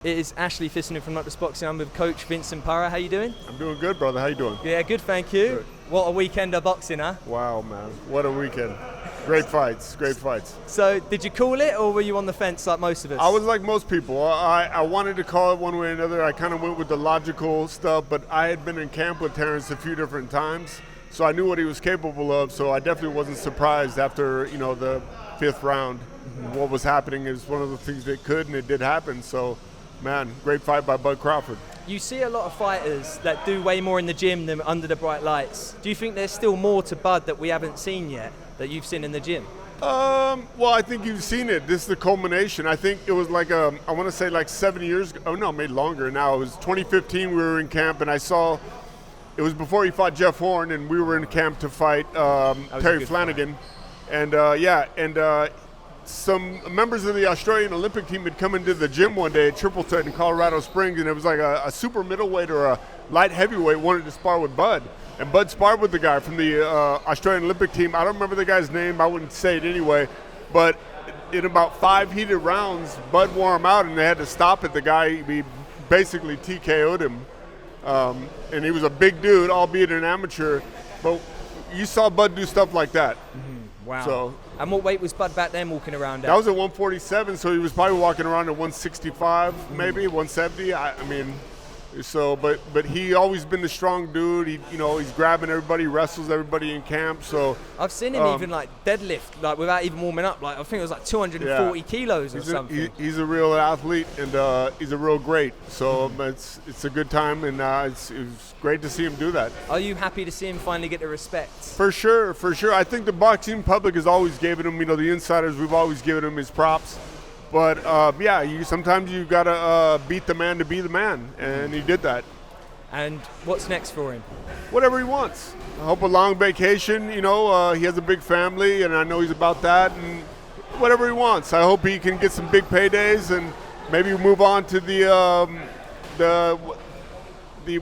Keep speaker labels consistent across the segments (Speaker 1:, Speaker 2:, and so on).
Speaker 1: It is Ashley Fissioning from Notjustboxing. I'm with Coach Vincent Parra. How you doing?
Speaker 2: I'm doing good, brother. How you doing?
Speaker 1: Yeah, good, thank you.
Speaker 2: Good.
Speaker 1: What a weekend of boxing, huh?
Speaker 2: Wow, man. What a weekend. Great fights. Great fights.
Speaker 1: So, did you call it, or were you on the fence like most of us?
Speaker 2: I was like most people. I wanted to call it one way or another. I kind of went with the logical stuff, but I had been in camp with Terence a few different times, so I knew what he was capable of, so I definitely wasn't surprised after, the fifth round. What was happening is one of the things that could, and it did happen. So, man, great fight by Bud Crawford.
Speaker 1: You see a lot of fighters that do way more in the gym than under the bright lights. Do you think there's still more to Bud that we haven't seen yet, that you've seen in the gym?
Speaker 2: Well, I think you've seen it. This is the culmination. I think it was like, I want to say like 7 years ago. Oh, no, maybe longer now. It was 2015 we were in camp, and I saw, it was before he fought Jeff Horn, and we were in camp to fight Terry Flanagan. Fight. And some members of the Australian Olympic team had come into the gym one day at Triple Threat in Colorado Springs, and it was like a super middleweight or a light heavyweight wanted to spar with Bud. And Bud sparred with the guy from the Australian Olympic team. I don't remember the guy's name. I wouldn't say it anyway. But in about 5 heated rounds, Bud wore him out, and they had to stop it. The guy, he basically TKO'd him. And he was a big dude, albeit an amateur. But you saw Bud do stuff like that.
Speaker 1: Mm-hmm. Wow.
Speaker 2: So,
Speaker 1: and what weight was Bud back then walking around at?
Speaker 2: That was at 147, so he was probably walking around at 165, maybe 170. But he always been the strong dude. He's grabbing everybody, wrestles everybody in camp. So
Speaker 1: I've seen him even like deadlift, like without even warming up. Like I think it was like 240 kilos or something.
Speaker 2: He's a real athlete, and he's a real great. So it's a good time, and it's great to see him do that.
Speaker 1: Are you happy to see him finally get the respect?
Speaker 2: For sure. I think the boxing public has always given him, the insiders, we've always given him his props. But sometimes you gotta beat the man to be the man, and he did that.
Speaker 1: And what's next for him?
Speaker 2: Whatever he wants. I hope a long vacation. He has a big family, and I know he's about that. And whatever he wants. I hope he can get some big paydays and maybe move on to the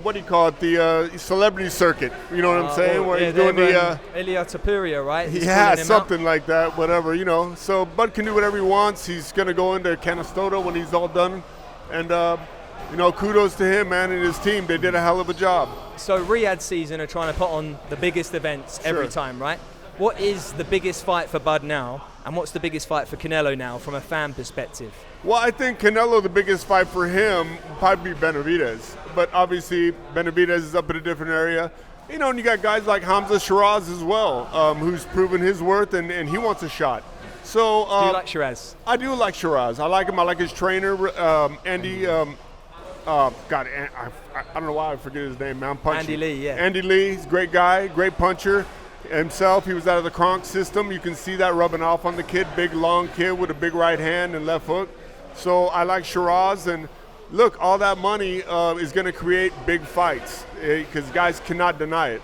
Speaker 2: what do you call it? The celebrity circuit. You know what I'm saying? Where he's doing
Speaker 1: Elia Tapuria, right?
Speaker 2: Yeah, something like that. Whatever, So Bud can do whatever he wants. He's gonna go into Canastota when he's all done, and kudos to him, man, and his team. They did a hell of a job.
Speaker 1: So Riyadh season are trying to put on the biggest events every time, right? What is the biggest fight for Bud now, and what's the biggest fight for Canelo now from a fan perspective?
Speaker 2: Well, I think Canelo, the biggest fight for him, would probably be Benavidez. But obviously, Benavidez is up in a different area. And you got guys like Hamza Shiraz as well, who's proven his worth, and he wants a shot. So
Speaker 1: do you like Shiraz?
Speaker 2: I do like Shiraz. I like him. I like his trainer, Andy. I don't know why I forget his name, man.
Speaker 1: Andy Lee, yeah.
Speaker 2: Andy Lee, he's a great guy, great puncher. Himself, he was out of the Kronk system. You can see that rubbing off on the kid. Big, long kid with a big right hand and left hook. So I like Shiraz, and look, all that money is going to create big fights because guys cannot deny it.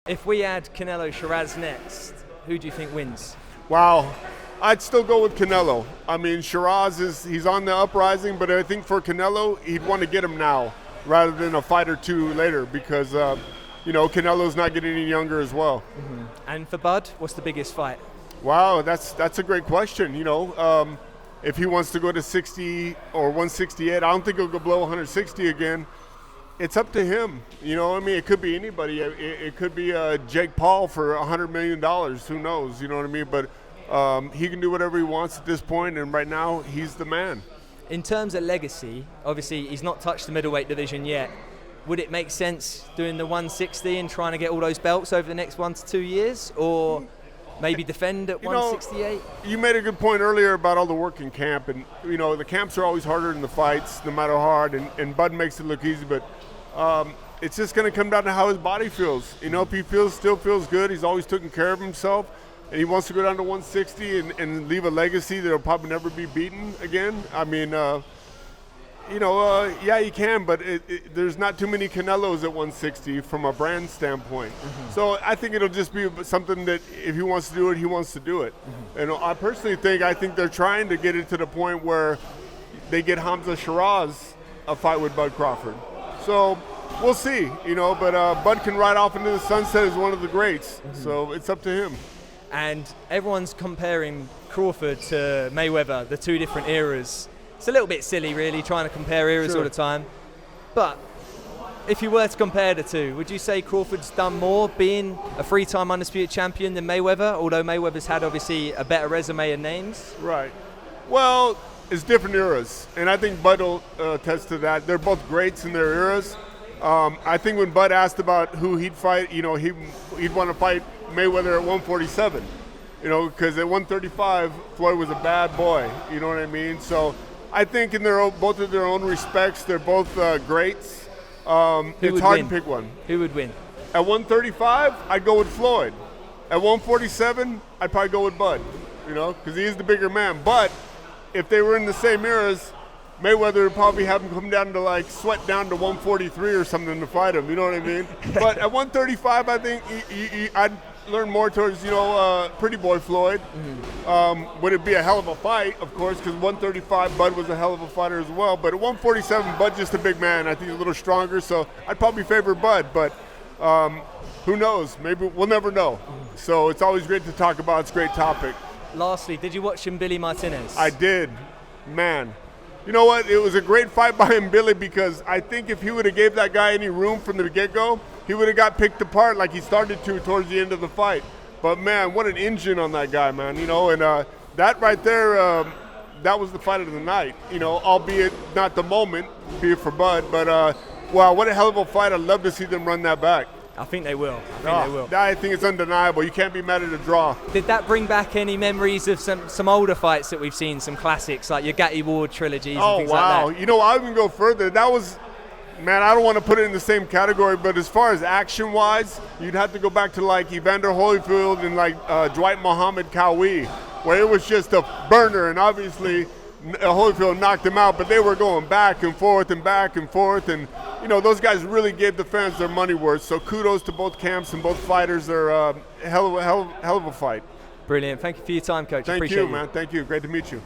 Speaker 1: If we add Canelo Shiraz next, who do you think wins?
Speaker 2: Wow. I'd still go with Canelo. I mean, Shiraz he's on the uprising, but I think for Canelo, he'd want to get him now rather than a fight or two later because, Canelo's not getting any younger as well.
Speaker 1: Mm-hmm. And for Bud, what's the biggest fight?
Speaker 2: Wow, that's a great question. If he wants to go to 60 or 168, I don't think he'll go below 160 again. It's up to him. It could be anybody. It could be Jake Paul for $100 million. Who knows? You know what I mean? But he can do whatever he wants at this point, and right now, he's the man.
Speaker 1: In terms of legacy, obviously, he's not touched the middleweight division yet. Would it make sense doing the 160 and trying to get all those belts over the next 1 to 2 years? Or maybe defend at 168?
Speaker 2: You made a good point earlier about all the work in camp, and the camps are always harder than the fights, no matter how hard, and Bud makes it look easy, but it's just going to come down to how his body feels. If he still feels good, he's always taking care of himself, and he wants to go down to 160 and leave a legacy that'll probably never be beaten again. I mean, Yeah, you can, but there's not too many Canelos at 160 from a brand standpoint. So I think it'll just be something that if he wants to do it, he wants to do it. And I personally think they're trying to get it to the point where they get Hamza Shiraz a fight with Bud Crawford. So we'll see, but Bud can ride off into the sunset as one of the greats. So it's up to him.
Speaker 1: And everyone's comparing Crawford to Mayweather, the two different eras. It's a little bit silly, really, trying to compare eras all the time. But if you were to compare the two, would you say Crawford's done more being a three-time undisputed champion than Mayweather, although Mayweather's had obviously a better resume and names?
Speaker 2: Right. Well, it's different eras, and I think Bud will attest to that. They're both greats in their eras. I think when Bud asked about who he'd fight, he'd want to fight Mayweather at 147, because at 135, Floyd was a bad boy, you know what I mean? So I think in both of their own respects, they're both greats. It's hard to pick one.
Speaker 1: Who would win?
Speaker 2: At 135, I'd go with Floyd. At 147, I'd probably go with Bud, because he is the bigger man. But if they were in the same eras, Mayweather would probably have him come down to sweat down to 143 or something to fight him, you know what I mean? But at 135, I think I'd learn more towards, Pretty Boy Floyd. Would it be a hell of a fight, of course, because 135, Bud was a hell of a fighter as well. But at 147, Bud's just a big man. I think he's a little stronger, so I'd probably favor Bud. But who knows? Maybe we'll never know. So it's always great to talk about. It's a great topic.
Speaker 1: Lastly, did you watch Billy Martinez?
Speaker 2: I did. Man. You know what? It was a great fight by him, Billy, because I think if he would have gave that guy any room from the get-go, he would have got picked apart like he started to towards the end of the fight. But, man, what an engine on that guy, man. And that right there, that was the fight of the night, albeit not the moment, be it for Bud. But, wow, what a hell of a fight. I'd love to see them run that back.
Speaker 1: I think they will. I
Speaker 2: think it's undeniable. You can't be mad at a draw.
Speaker 1: Did that bring back any memories of some older fights that we've seen, some classics like your Gatti Ward trilogies and things like that?
Speaker 2: I'll even go further. That was, man, I don't want to put it in the same category, but as far as action-wise, you'd have to go back to Evander Holyfield and Dwight Muhammad Cowie, where it was just a burner, and obviously Holyfield knocked him out, but they were going back and forth and back and forth, and those guys really gave the fans their money worth. So kudos to both camps and both fighters. They're a hell of a fight.
Speaker 1: Brilliant. Thank you for your time, Coach.
Speaker 2: Thank you, man. Thank you. Great to meet you.